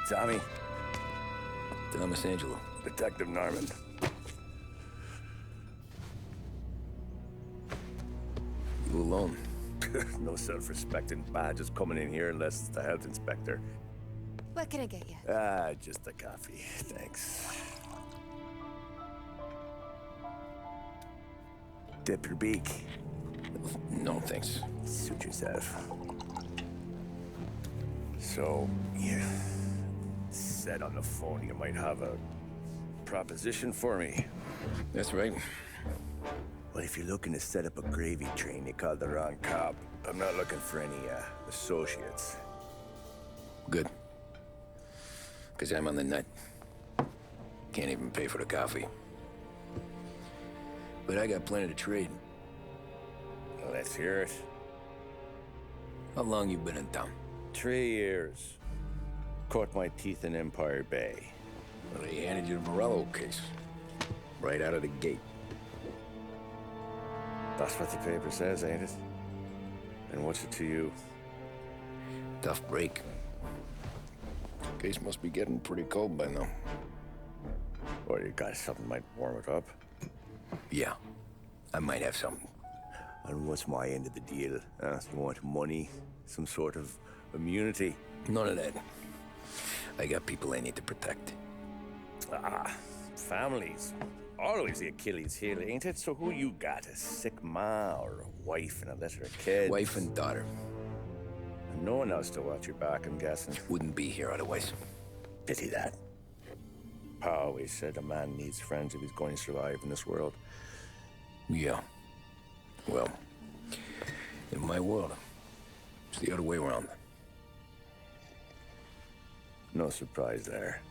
Tommy. Thomas Angelo. Detective Norman. You alone? No self-respecting badges coming in here unless it's the health inspector. What can I get you? Just a coffee, thanks. Dip your beak. No, thanks. Suit yourself. So, you said on the phone you might have a proposition for me. That's right. Well, if you're looking to set up a gravy train, you called the wrong cop. I'm not looking for any, associates. Good. Because I'm on the nut. Can't even pay for the coffee. But I got plenty to trade. Well, let's hear it. How long you been in town? 3 years. Caught my teeth in Empire Bay. Well, they handed you the Morello case. Right out of the gate. That's what the paper says, ain't it? And what's it to you? Tough break. Case must be getting pretty cold by now. Or you got something might warm it up? Yeah, I might have something. And what's my end of the deal? You want money? Some sort of immunity? None of that. I got people I need to protect. Families. Always the Achilles heel, ain't it? So who you got? A sick ma or a wife and a litter of kids? Wife and daughter. And no one else to watch your back, I'm guessing. Wouldn't be here otherwise. Pity that. Pa always said a man needs friends if he's going to survive in this world. Yeah. Well, in my world, it's the other way around. No surprise there.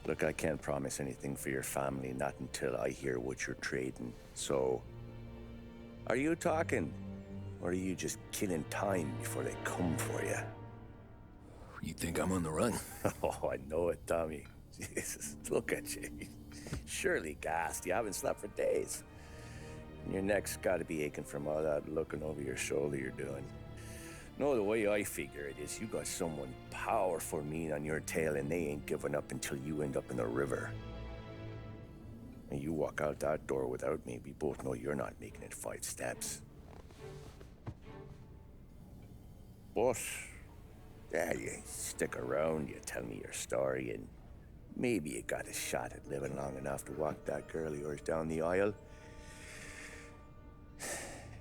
Look, I can't promise anything for your family, not until I hear what you're trading. So, are you talking? Or are you just killing time before they come for you? You think I'm on the run? Oh, I know it, Tommy. Jesus, look at you. Surely gassed. You haven't slept for days. And your neck's got to be aching from all that looking over your shoulder you're doing. No, the way I figure it is you got someone powerful mean on your tail and they ain't giving up until you end up in the river. And you walk out that door without me, we both know you're not making it 5 steps. But, yeah, you stick around, you tell me your story, and maybe you got a shot at living long enough to walk that girl of yours down the aisle.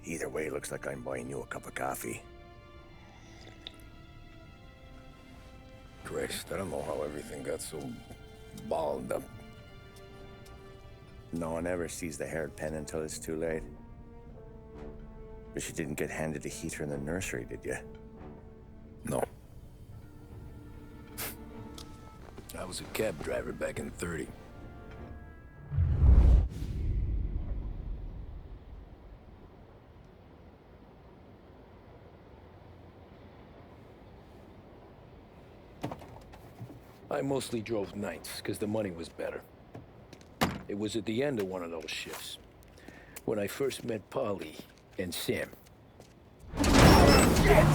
Either way, it looks like I'm buying you a cup of coffee. Christ, I don't know how everything got so balled up. No one ever sees the haired pen until it's too late. But you didn't get handed a heater in the nursery, did you? No. I was a cab driver back in '30. I mostly drove nights, because the money was better. It was at the end of one of those shifts, when I first met Polly and Sam. Shit!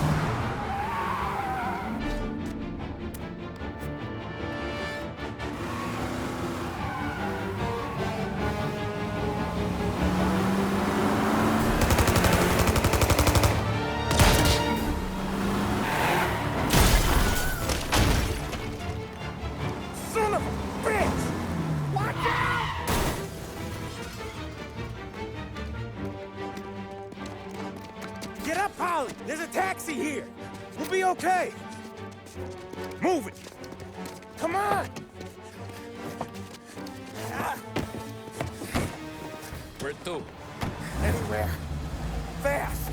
There's a taxi here. We'll be okay. Move it. Come on. Where to? Anywhere. Fast.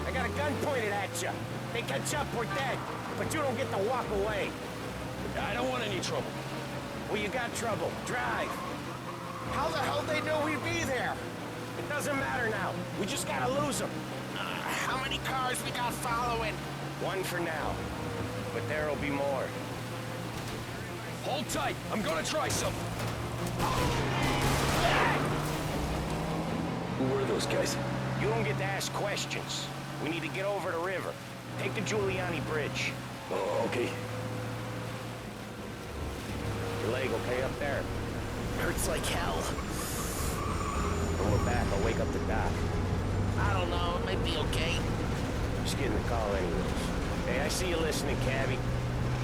I got a gun pointed at you. They catch up, we're dead. But you don't get to walk away. I don't want any trouble. Well, you got trouble. Drive. How the hell they know we'd be there? It doesn't matter now. We just gotta lose them. How many cars we got following? One for now. But there'll be more. Hold tight. I'm gonna try something. Hey! Who were those guys? You don't get to ask questions. We need to get over the river. Take the Giuliani Bridge. Oh, okay. Your leg okay up there? Hurts like hell. When we're back, I'll wake up the doc. I don't know, it might be okay. Just getting the call anyways. Hey, I see you listening, Cabby.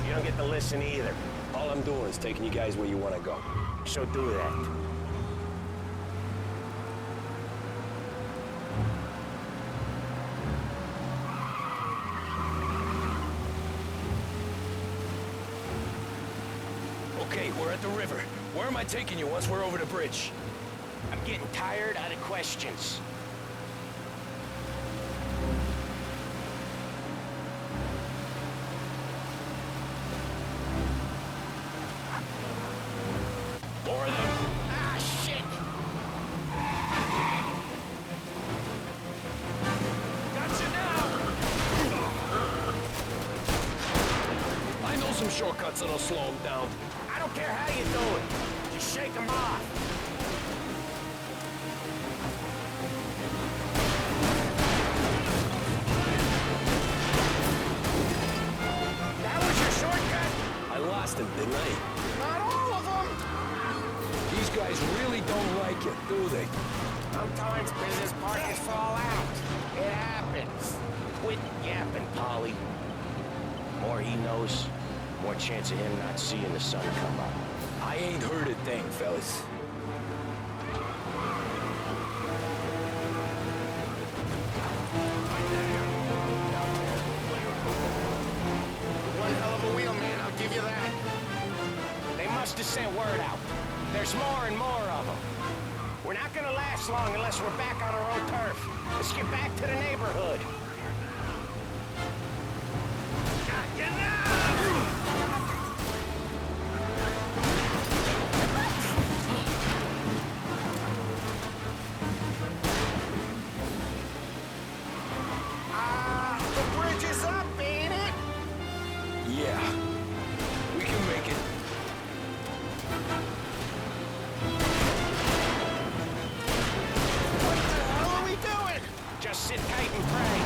You don't get to listen either. All I'm doing is taking you guys where you want to go. So do that. Okay, we're at the river. Where am I taking you once we're over the bridge? I'm getting tired out of questions. More of them. Ah, shit! Gotcha now! I know some shortcuts that'll slow them down. I don't care how you do it. Just shake them off. That was your shortcut? I lost him, didn't I? Not all of them. These guys really don't like it, do they? Sometimes business partners fall out. It happens. Quit yapping, Polly. More he knows, more chance of him not seeing the sun come up. I ain't heard a thing, fellas. One hell of a wheel, man, I'll give you that. They must have sent word out. There's more and more of them. We're not gonna last long unless we're back on our own turf. Let's get back to the neighborhood. Got you now! The bridge is up, ain't it? Yeah. We can make it. What the hell are we doing? Just sit tight and pray.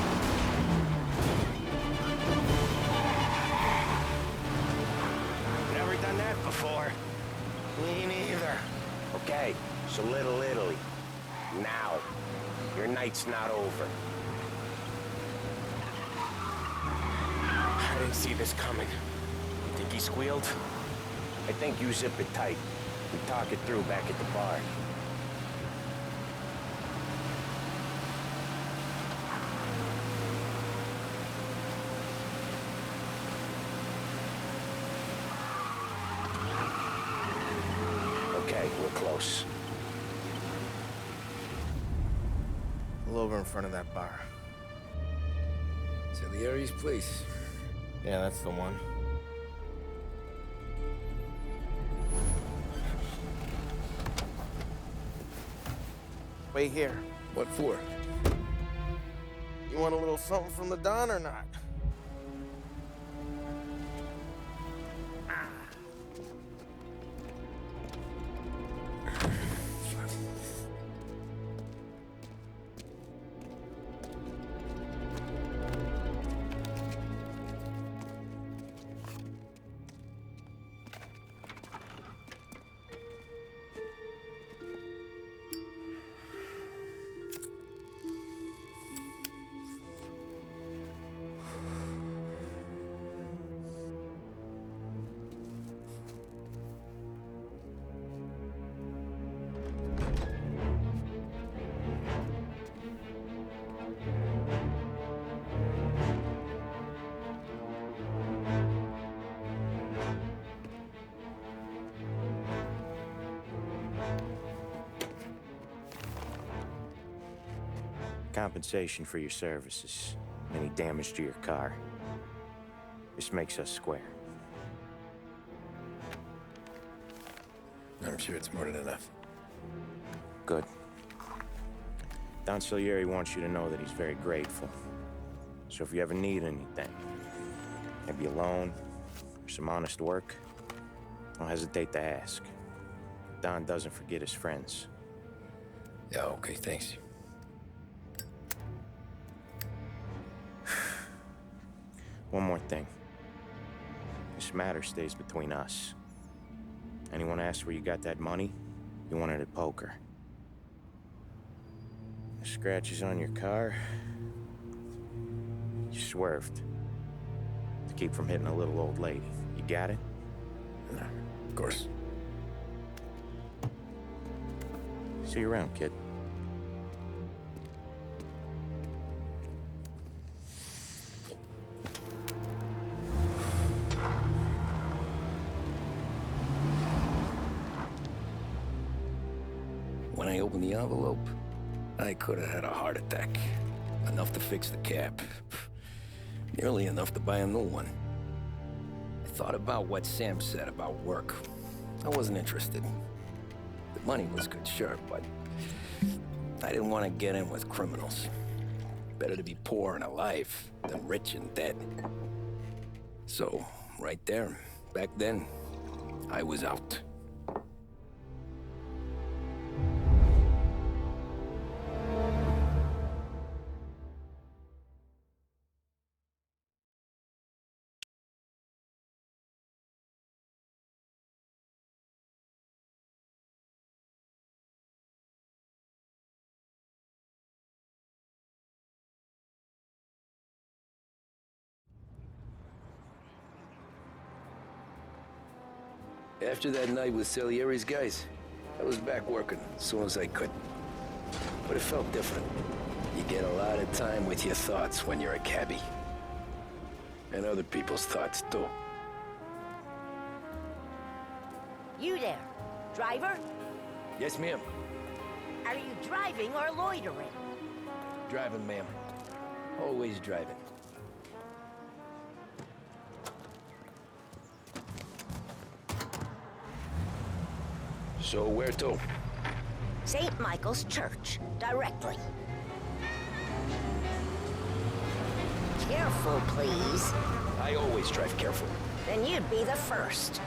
Never done that before. Me neither. Okay, so Little Italy. Now. Your night's not over. I didn't see this coming. Think he squealed? I think you zip it tight. We talk it through back at the bar. Okay, we're close. Pull over in front of that bar. Salieri's place. Yeah, that's the one. Wait here. What for? You want a little something from the Don or not? Compensation for your services. Any damage to your car. This makes us square. I'm sure it's more than enough. Good. Don Salieri wants you to know that he's very grateful. So if you ever need anything, maybe a loan or some honest work, don't hesitate to ask. Don doesn't forget his friends. Yeah, okay, thanks. One more thing. This matter stays between us. Anyone asks where you got that money, you won it at poker. The scratches on your car, you swerved to keep from hitting a little old lady. You got it? Of course. See you around, kid. When I opened the envelope, I could have had a heart attack. Enough to fix the cap. Nearly enough to buy a new one. I thought about what Sam said about work. I wasn't interested. The money was good, sure, but I didn't want to get in with criminals. Better to be poor and alive than rich and dead. So, right there, back then, I was out. After that night with Salieri's guys, I was back working as soon as I could. But it felt different. You get a lot of time with your thoughts when you're a cabbie. And other people's thoughts, too. You there, driver? Yes, ma'am. Are you driving or loitering? Driving, ma'am. Always driving. So where to? St. Michael's Church, directly. Careful, please. I always drive careful. Then you'd be the first.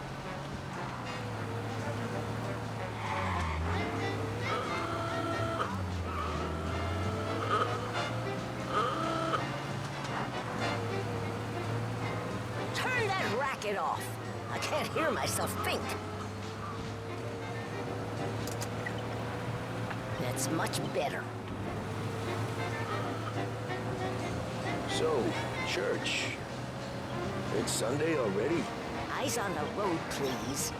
Turn that racket off. I can't hear myself think. That's much better. So, church. It's Sunday already? Eyes on the road, please.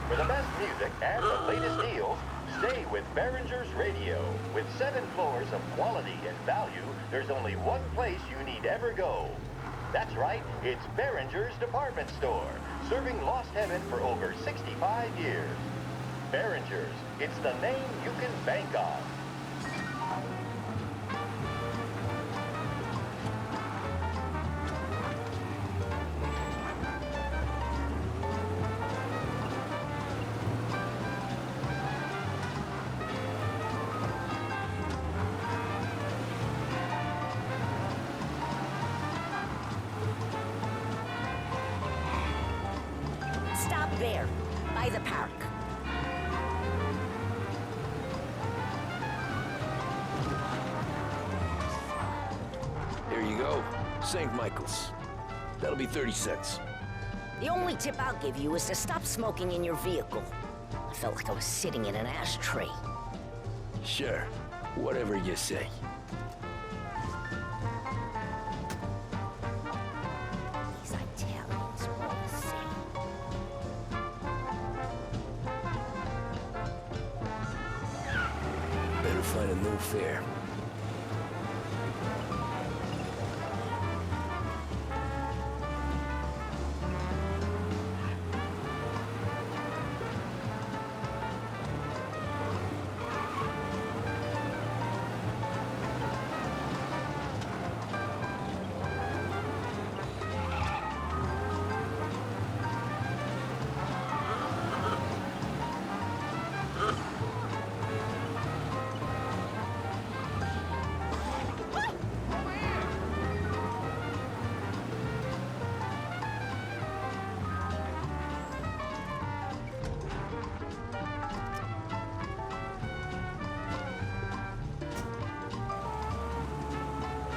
For the best music and the latest deals, stay with Behringer's Radio. With 7 floors of quality and value, there's only one place you need ever go. That's right, it's Behringer's Department Store, serving Lost Heaven for over 65 years. Behringer's, it's the name you can bank on. Stop there, by the park. Here you go. St. Michael's. That'll be 30 cents. The only tip I'll give you is to stop smoking in your vehicle. I felt like I was sitting in an ashtray. Sure. Whatever you say. These Italians are all the same. Better find a new fare.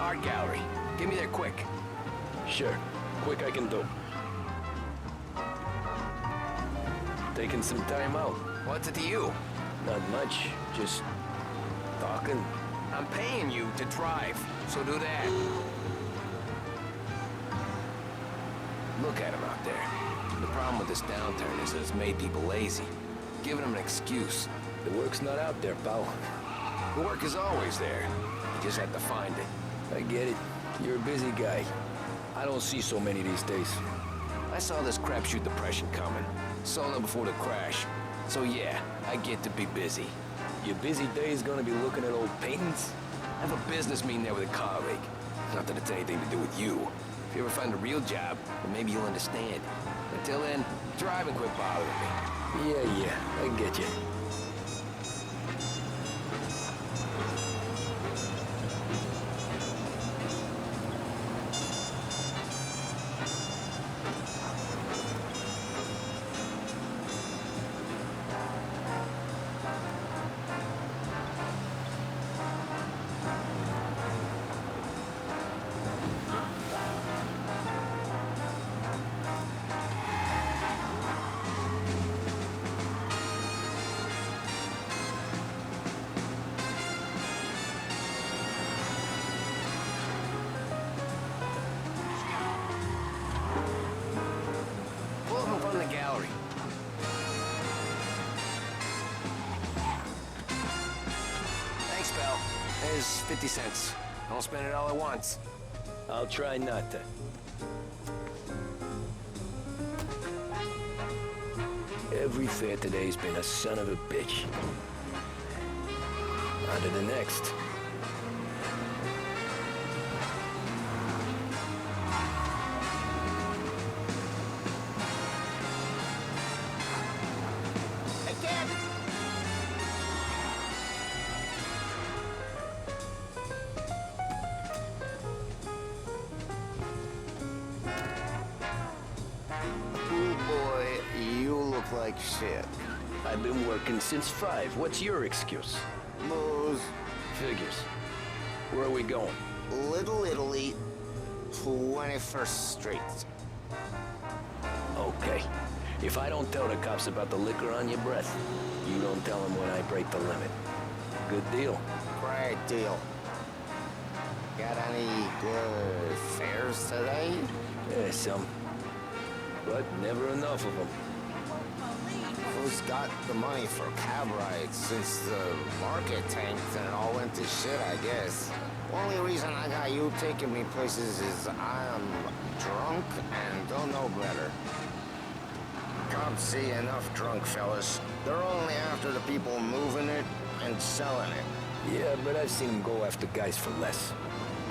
art gallery. Get me there quick. Sure. Quick I can do. Taking some time out. What's it to you? Not much. Just talking. I'm paying you to drive, so do that. Look at him out there. The problem with this downturn is that it's made people lazy. Giving them an excuse. The work's not out there, pal. The work is always there. You just have to find it. I get it. You're a busy guy. I don't see so many these days. I saw this crapshoot depression coming. Sold it before the crash. So yeah, I get to be busy. Your busy day is gonna be looking at old paintings? I have a business meeting there with a colleague. Not that it's anything to do with you. If you ever find a real job, then maybe you'll understand. Until then, drive and quit bothering me. Yeah, I get you. Gallery. Thanks, pal. There's 50 cents. Don't spend it all at once. I'll try not to. Every fare today's been a son of a bitch. On to the next. Like shit. I've been working since 5. What's your excuse? Booze. Figures. Where are we going? Little Italy, 21st Street. Okay. If I don't tell the cops about the liquor on your breath, you don't tell them when I break the limit. Good deal. Great deal. Got any good fares today? Yeah, some. But never enough of them. Who's got the money for cab rides since the market tanked and it all went to shit, I guess? Only reason I got you taking me places is I'm drunk and don't know better. Cops see enough drunk fellas. They're only after the people moving it and selling it. Yeah, but I've seen them go after guys for less.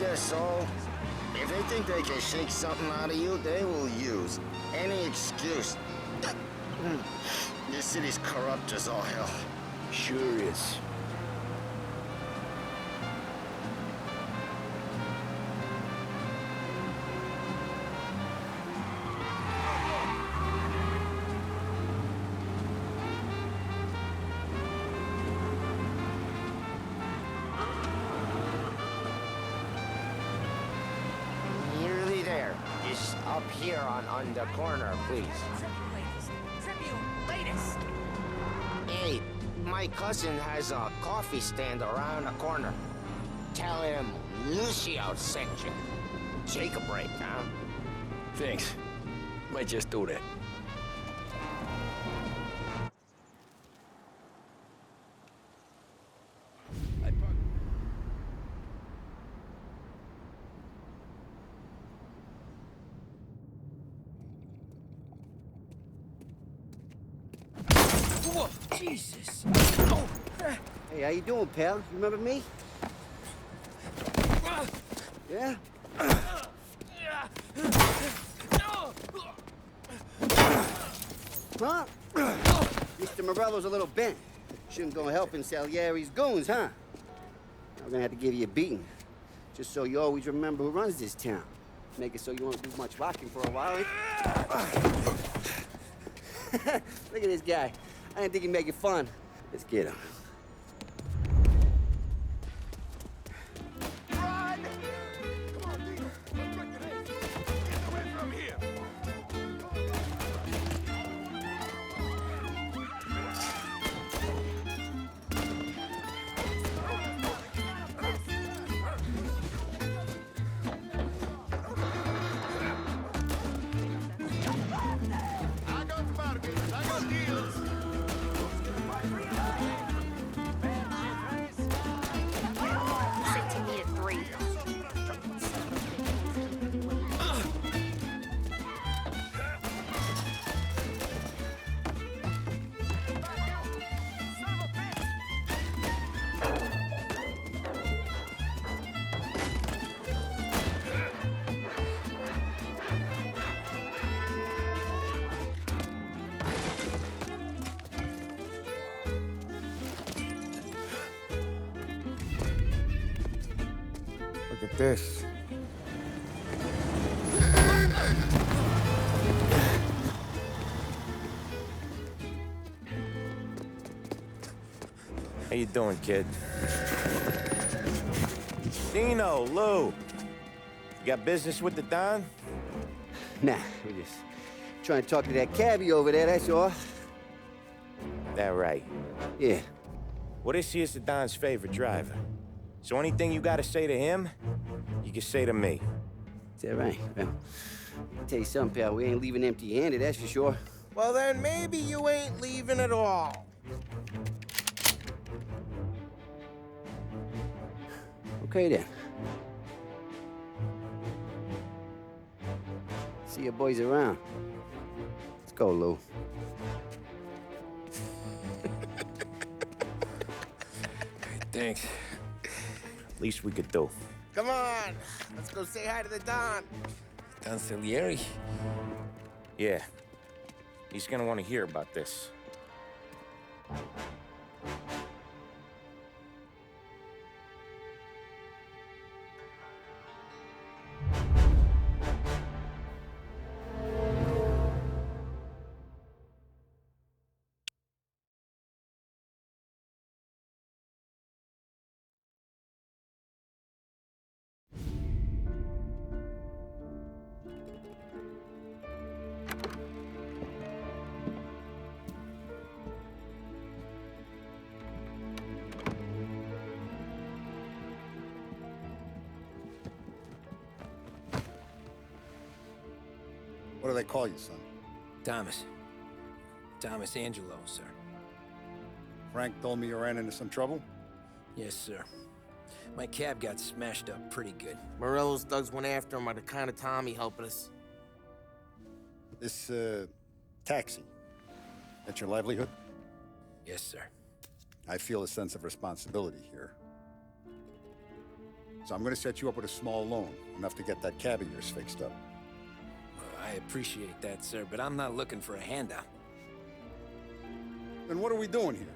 Guess so. If they think they can shake something out of you, they will use any excuse. This city's corrupt as all hell. Sure is. Nearly there. Just up here on the corner, please. Hey, my cousin has a coffee stand around the corner. Tell him Lucio sent you. Take a break, huh? Thanks. Might just do that. Whoa, Jesus. Oh. Hey, how you doing, pal? You remember me? Yeah? Huh? Mr. Morello's a little bent. Shouldn't go helping Salieri's goons, huh? I'm gonna have to give you a beating. Just so you always remember who runs this town. Make it so you won't do much rocking for a while. Look at this guy. I didn't think he'd make it fun. Let's get him. Run! Look at this. How you doing, kid? Dino, Lou. You got business with the Don? Nah, we're just trying to talk to that cabbie over there, that's all. That right. Yeah. Well, this here's the Don's favorite driver. So anything you gotta say to him, you can say to me. Is that right? Well, I'll tell you something, pal. We ain't leaving empty-handed, that's for sure. Well, then maybe you ain't leaving at all. Okay, then. See your boys around. Let's go, Lou. Thanks. Least we could do. Come on, let's go say hi to the Don. Don Salieri? Yeah. He's gonna want to hear about this. What do they call you, son? Thomas. Thomas Angelo, sir. Frank told me you ran into some trouble? Yes, sir. My cab got smashed up pretty good. Morello's thugs went after him by the kind of Tommy helping us. This, taxi. That's your livelihood? Yes, sir. I feel a sense of responsibility here. So I'm gonna set you up with a small loan, enough to get that cab of yours fixed up. I appreciate that, sir, but I'm not looking for a handout. Then what are we doing here?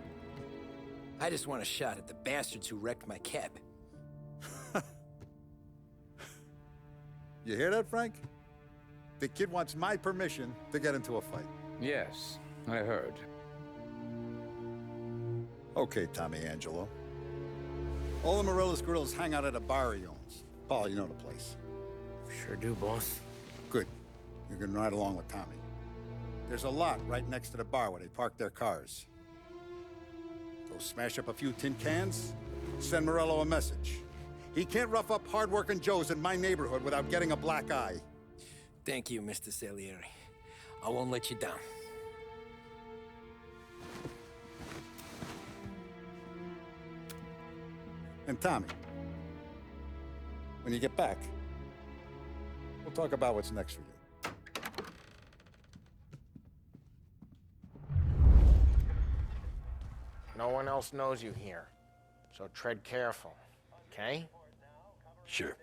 I just want a shot at the bastards who wrecked my cab. You hear that, Frank? The kid wants my permission to get into a fight. Yes, I heard. Okay, Tommy Angelo. All the Morello's girls hang out at a bar he owns. Paul, you know the place. Sure do, boss. Good. You can ride along with Tommy. There's a lot right next to the bar where they park their cars. Go smash up a few tin cans, send Morello a message. He can't rough up hard-working Joes in my neighborhood without getting a black eye. Thank you, Mr. Salieri. I won't let you down. And Tommy, when you get back, we'll talk about what's next for you. No one else knows you here, so tread careful, okay? Sure.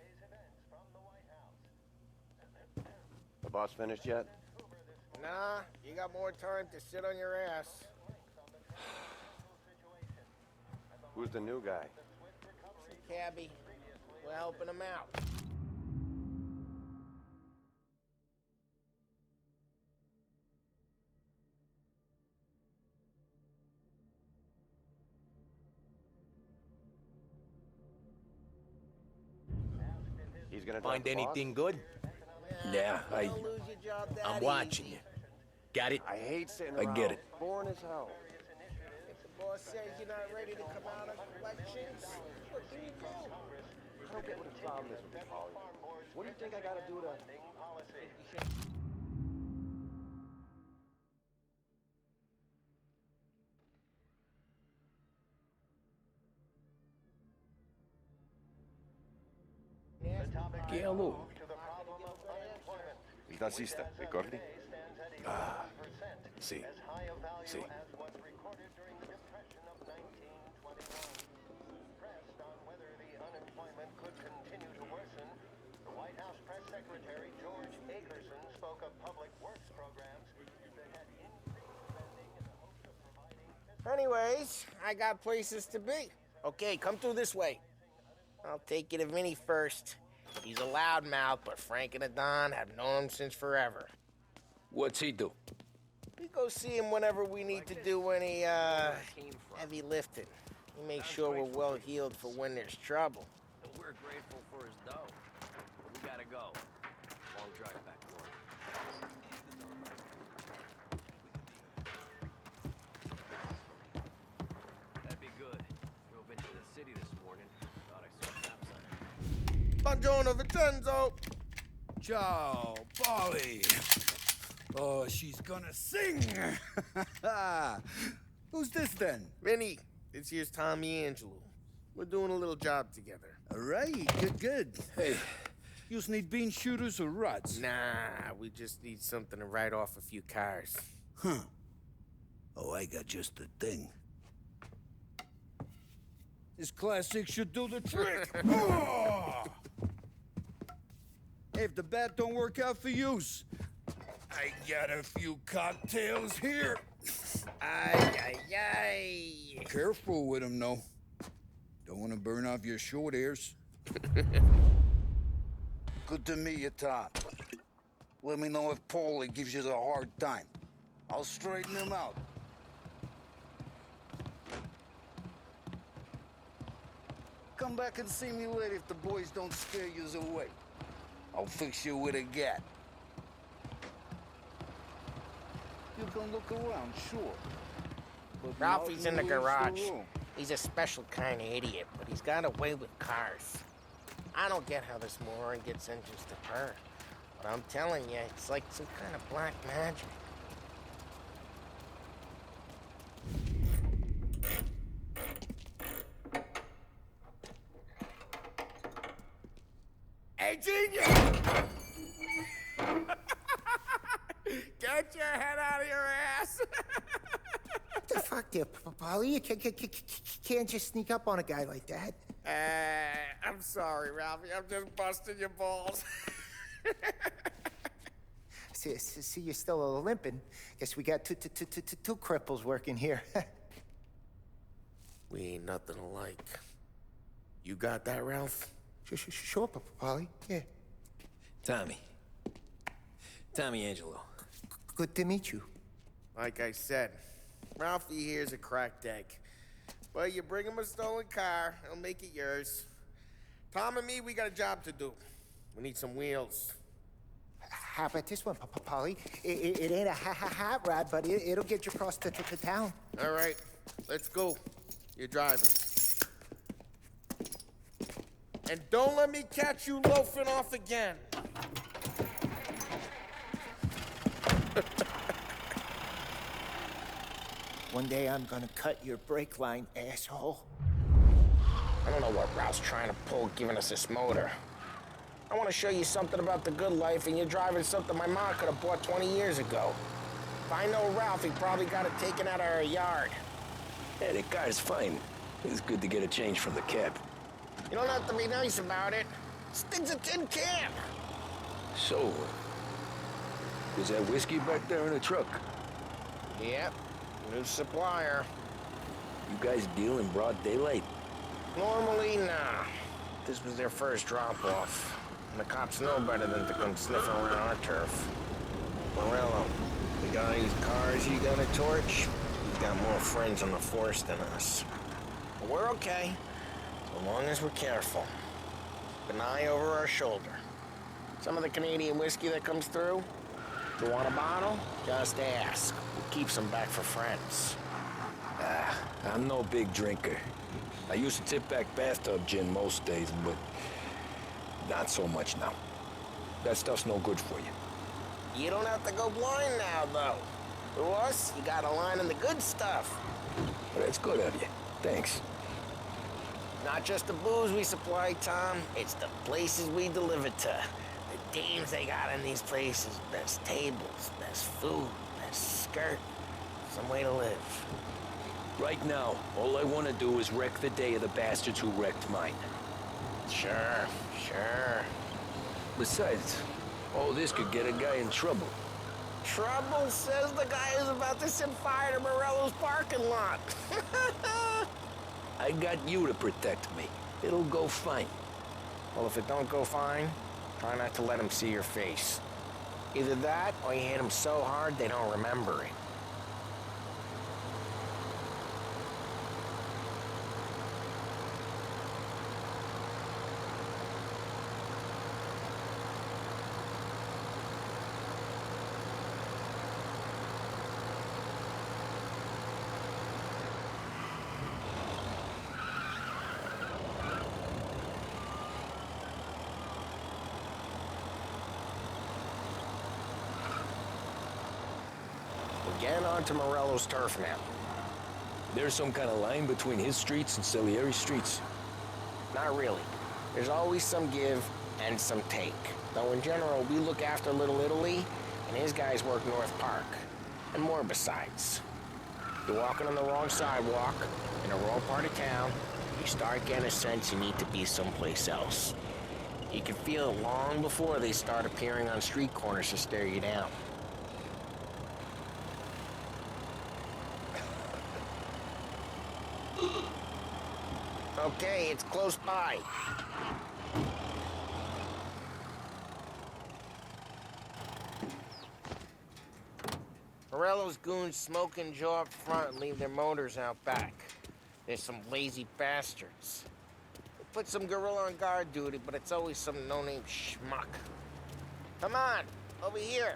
The boss finished yet? Nah, you got more time to sit on your ass. Who's the new guy? It's the cabbie. We're helping him out. He's gonna Find anything good? Yeah, I'm watching you. Got it? I hate sitting I around. get it. Boring as hell. If the boss says you're not ready to come out on collections, what can you do? I don't get what the problem is with this Holly. What do you think I gotta do to... Il nazista, ricordi? Ah, sì, sì. Anyways, I got places to be. Okay, come through this way. I'll take you to Vinny first. He's a loudmouth, but Frank and the Don have known him since forever. What's he do? We go see him whenever we need to do any, heavy lifting. He makes sure we're well healed for when there's trouble. We're grateful for his dough. But we gotta go. Long drive back to work. That'd be good. Drove into the city this morning. Thought I saw a stop sign. Buongiorno, Vincenzo! Ciao, Polly. Oh, she's gonna sing. Who's this then? Vinny, this here's Tommy Angelo. We're doing a little job together. All right, good. Hey, you need bean shooters or rods? Nah, we just need something to write off a few cars. Huh. Oh, I got just the thing. This classic should do the trick. Oh! Hey, if the bat don't work out for yous, I got a few cocktails here. Ay. Careful with them, though. Don't want to burn off your short hairs. Good to meet you, Tom. Let me know if Paulie gives you the hard time. I'll straighten him out. Come back and see me later if the boys don't scare yous away. I'll fix you with a gat. You can look around, sure. But Ralphie's in the nothing leaves garage. room. He's a special kind of idiot, but he's got a way with cars. I don't get how this moron gets engines to purr. But I'm telling you, it's like some kind of black magic. Hey, genius! Get your head out of your ass! What the fuck there, Polly? You can't just sneak up on a guy like that. I'm sorry, Ralphie. I'm just busting your balls. See, you're still limping. Guess we got two cripples working here. We ain't nothing alike. You got that, Ralph? Sure, Polly. Yeah. Tommy Angelo. Good to meet you. Like I said, Ralphie here's a cracked egg. But you bring him a stolen car, he'll make it yours. Tom and me, we got a job to do. We need some wheels. How about this one, Polly? It ain't a hot rod, but it'll get you across to town. All right, let's go. You're driving. And don't let me catch you loafing off again. One day I'm gonna cut your brake line, asshole. I don't know what Ralph's trying to pull giving us this motor. I want to show you something about the good life, and you're driving something my mom could have bought 20 years ago. If I know Ralph, he probably got it taken out of our yard. Yeah, the car's fine. It's good to get a change from the cab. You don't have to be nice about it. This thing's a tin can. So, is that whiskey back there in the truck? Yep, new supplier. You guys deal in broad daylight? Normally, nah. This was their first drop-off. And the cops know better than to come sniffing around our turf. Morello, the guy whose cars you got a torch, he's got more friends on the force than us. But we're okay, so long as we're careful. Keep an eye over our shoulder. Some of the Canadian whiskey that comes through, if you want a bottle, just ask. We'll keep some back for friends. I'm no big drinker. I used to tip back bathtub gin most days, but not so much now. That stuff's no good for you. You don't have to go blind now, though. Through us, you got a line in the good stuff. Well, that's good of you. Thanks. Not just the booze we supply, Tom. It's the places we deliver to. The dames they got in these places. Best tables, best food, best skirt. Some way to live. Right now, all I want to do is wreck the day of the bastards who wrecked mine. Sure. Besides, all this could get a guy in trouble. Trouble, says the guy who's about to set fire to Morello's parking lot. I I got you to protect me. It'll go fine. Well, if it don't go fine, try not to let them see your face. Either that, or you hit them so hard they don't remember it. We're getting onto Morello's turf now. There's some kind of line between his streets and Salieri's streets. Not really. There's always some give and some take. Though in general, we look after Little Italy, and his guys work North Park. And more besides. You're walking on the wrong sidewalk, in the wrong part of town, you start getting a sense you need to be someplace else. You can feel it long before they start appearing on street corners to stare you down. Okay, it's close by. Morello's goons smoke and jaw up front and leave their motors out back. There's some lazy bastards. They put some gorilla on guard duty, but it's always some no-name schmuck. Come on, over here.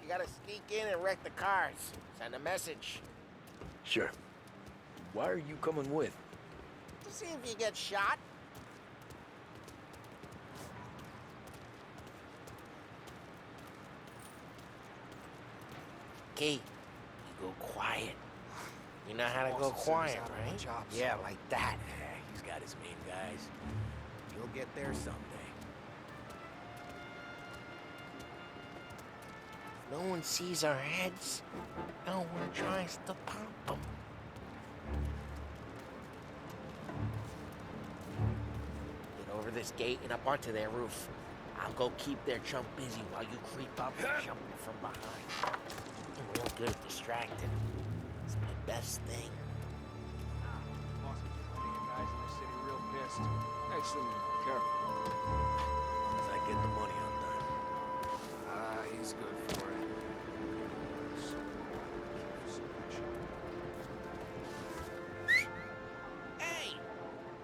You gotta sneak in and wreck the cars. Send a message. Sure. Why are you coming with? To see if you get shot. Okay, you go quiet. You know how to go quiet, right? Yeah, like that. Yeah, he's got his main guys. You'll get there someday. No one sees our heads. No one tries to pop them. Get over this gate and up onto their roof. I'll go keep their chump busy while you creep up and jump from behind. I'm real good at distracting. It's my best thing. Boss is plenty of guys in the city real pissed. Next to me, careful. As I get the money on time. Ah, he's good for it. Hey!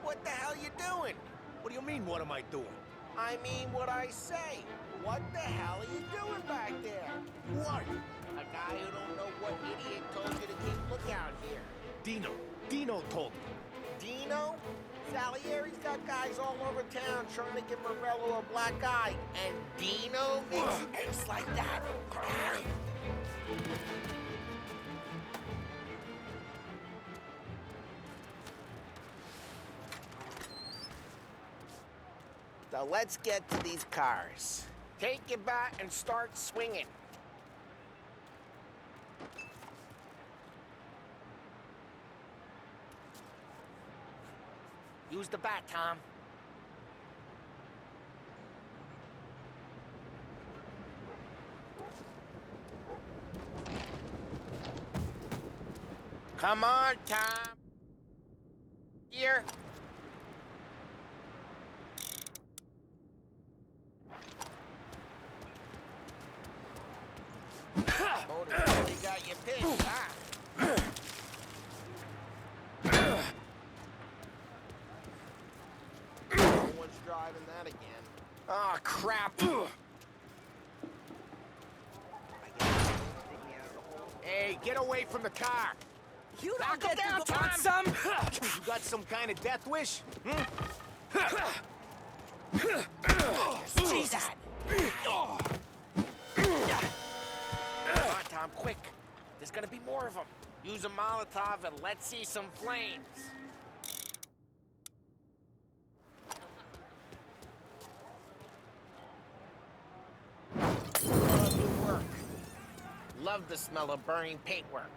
What the hell you doing? What do you mean, what am I doing? I mean what I say. What the hell are you doing back there? What? A guy who don't know what idiot told you to keep lookout here. Dino told me. Dino? Salieri's got guys all over town trying to give Morello a black eye. And Dino makes it just like that. So let's get to these cars. Take your bat and start swinging. Use the bat, Tom. Come on, Tom. Here. Motor really got you pissed, huh? No one's driving that again. Oh, crap! Hey, get away from the car! You Knock don't him get down, to Tom! want some? You got some kind of death wish? Jesus! Come on, Tom, quick. There's gonna be more of them. Use a Molotov and let's see some flames. Good work. Love the smell of burning paintwork.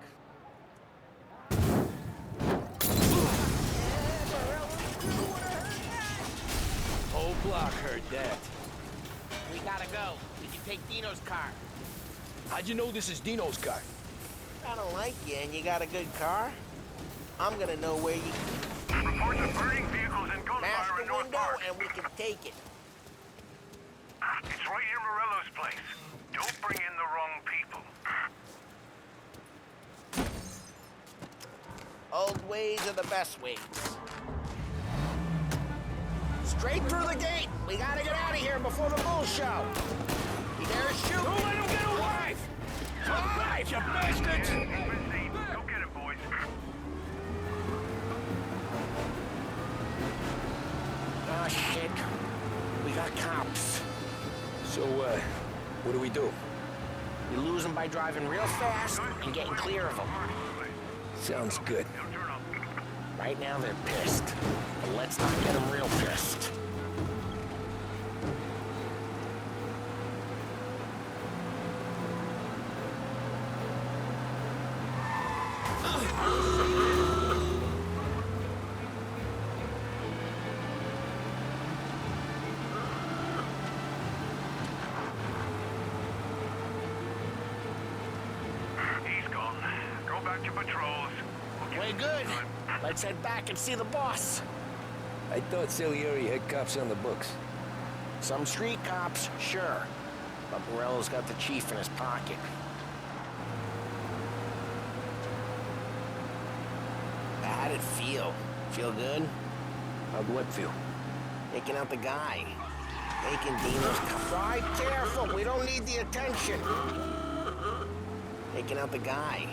Whole block heard that. We gotta go. We can take Dino's car. How'd you know this is Dino's car? I don't like you and you got a good car. I'm gonna know where you... window and we can take it. It's right near Morello's place. Don't bring in the wrong people. Old ways are the best ways. Straight through the gate! We gotta get out of here before the bull show! You dare shoot? Don't let him get away! Alive, you bastards! Go get him, boys. Oh, shit. We got cops. So, what do we do? We lose them by driving real fast and getting clear of them. Sounds good. Right now they're pissed, but let's not get them real pissed. He's gone. Go back to patrols. We're good. Let's head back and see the boss. I thought Salieri had cops on the books. Some street cops, sure. But Morello's got the chief in his pocket. How'd it feel? Feel good? How'd what feel? Taking out the guy. Taking Dino's car. Drive careful, we don't need the attention. Taking out the guy.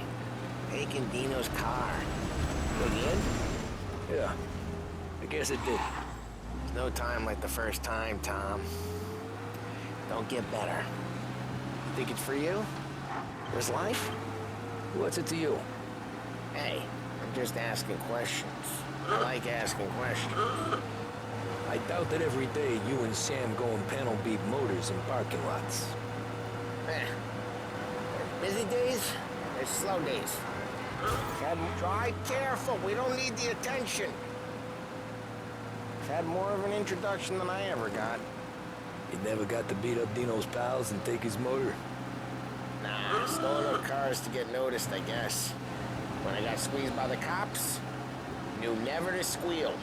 Taking Dino's car. Feel good? Yeah, I guess it did. There's no time like the first time, Tom. Don't get better. You think it's for you? This life? What's it to you? Hey, I'm just asking questions. I like asking questions. I doubt that every day you and Sam go and panel beat motors in parking lots. There's busy days, there's slow days. Drive careful, we don't need the attention. Had more of an introduction than I ever got. You never got to beat up Dino's pals and take his motor? Nah, stole enough cars to get noticed, I guess. When I got squeezed by the cops, knew never to squeal.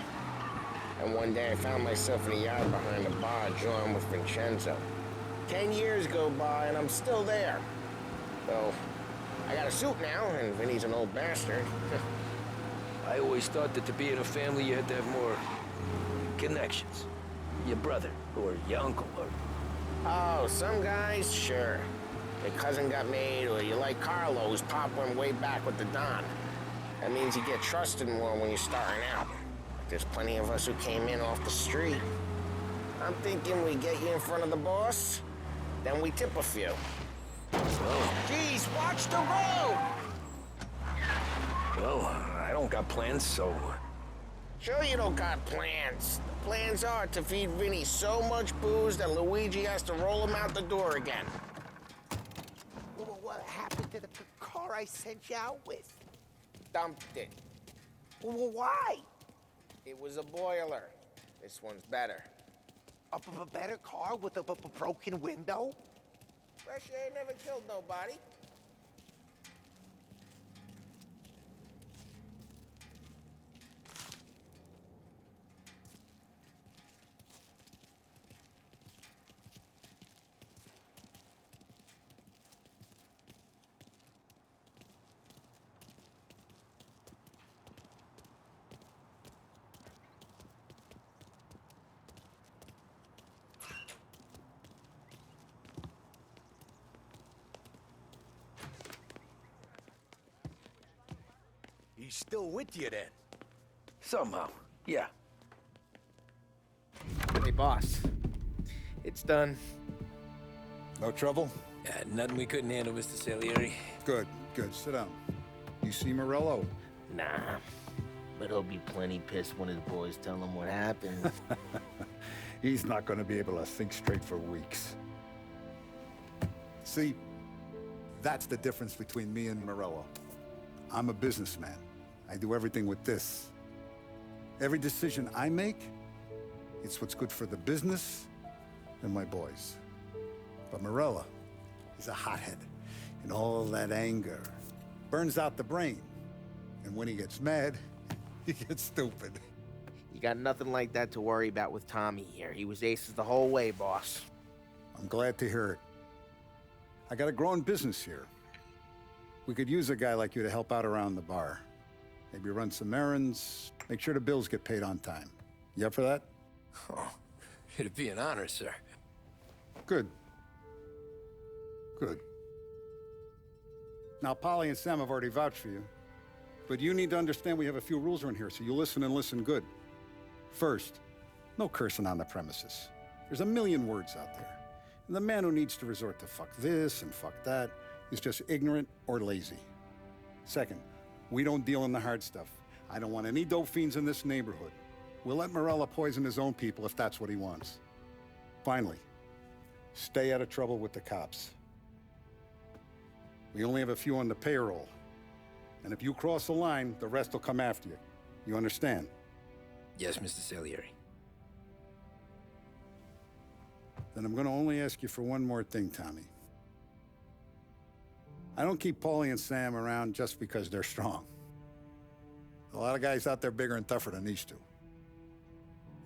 And one day I found myself in a yard behind a bar joined with Vincenzo. 10 years go by and I'm still there. So, I got a suit now, and Vinny's an old bastard. I always thought that to be in a family you had to have more connections. Your brother, or your uncle, or... Oh, some guys, sure. Your cousin got made, or you like Carlo's pop went way back with the Don. That means you get trusted more when you're starting out. There's plenty of us who came in off the street. I'm thinking we get you in front of the boss, then we tip a few. Well, Jeez, watch the road! well, I don't got plans, so... Sure you don't got plans. The plans are to feed Vinny so much booze that Luigi has to roll him out the door again. What happened to the car I sent you out with? Dumped it. Well, why? It was a boiler. This one's better. A better car with a broken window? Fresh air never killed nobody. He's still with you then? Somehow, yeah. Hey, boss. It's done. No trouble? Yeah, nothing we couldn't handle, Mr. Salieri. Good, good. Sit down. You see Morello? Nah, but he'll be plenty pissed when his boys tell him what happened. He's not going to be able to think straight for weeks. See, that's the difference between me and Morello. I'm a businessman. I do everything with this. Every decision I make, it's what's good for the business and my boys. But Morello, he's a hothead. And all that anger burns out the brain. And when he gets mad, he gets stupid. You got nothing like that to worry about with Tommy here. He was aces the whole way, boss. I'm glad to hear it. I got a growing business here. We could use a guy like you to help out around the bar. Maybe run some errands, make sure the bills get paid on time. You up for that? Oh, it'd be an honor, sir. Good. Good. Now, Polly and Sam have already vouched for you. But you need to understand we have a few rules around here, so you listen and listen good. First, no cursing on the premises. There's a million words out there. And the man who needs to resort to fuck this and fuck that is just ignorant or lazy. Second, we don't deal in the hard stuff. I don't want any dope fiends in this neighborhood. We'll let Morella poison his own people if that's what he wants. Finally, stay out of trouble with the cops. We only have a few on the payroll. And if you cross the line, the rest will come after you. You understand? Yes, Mr. Salieri. Then I'm gonna only ask you for one more thing, Tommy. I don't keep Paulie and Sam around just because they're strong. A lot of guys out there bigger and tougher than these two.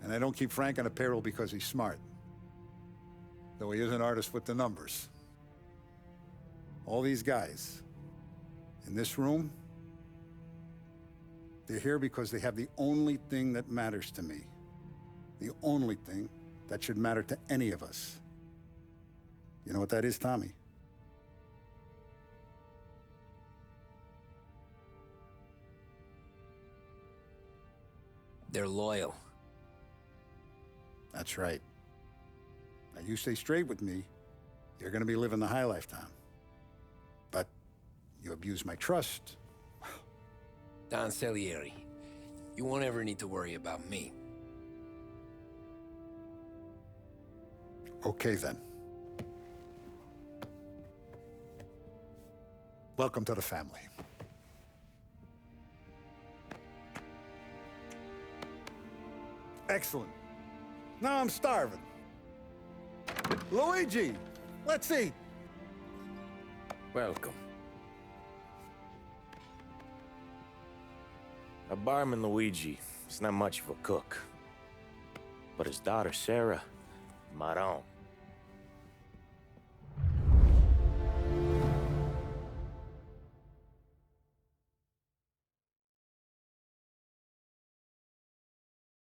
And I don't keep Frank on a payroll because he's smart. Though he is an artist with the numbers. All these guys in this room, they're here because they have the only thing that matters to me. The only thing that should matter to any of us. You know what that is, Tommy? They're loyal. That's right. Now you stay straight with me, you're gonna be living the high life, Tom. But you abuse my trust. Don Salieri, you won't ever need to worry about me. Okay, then. Welcome to the family. Excellent. Now I'm starving. Luigi, let's eat. Welcome. Our barman Luigi is not much of a cook. But his daughter Sarah, Maron,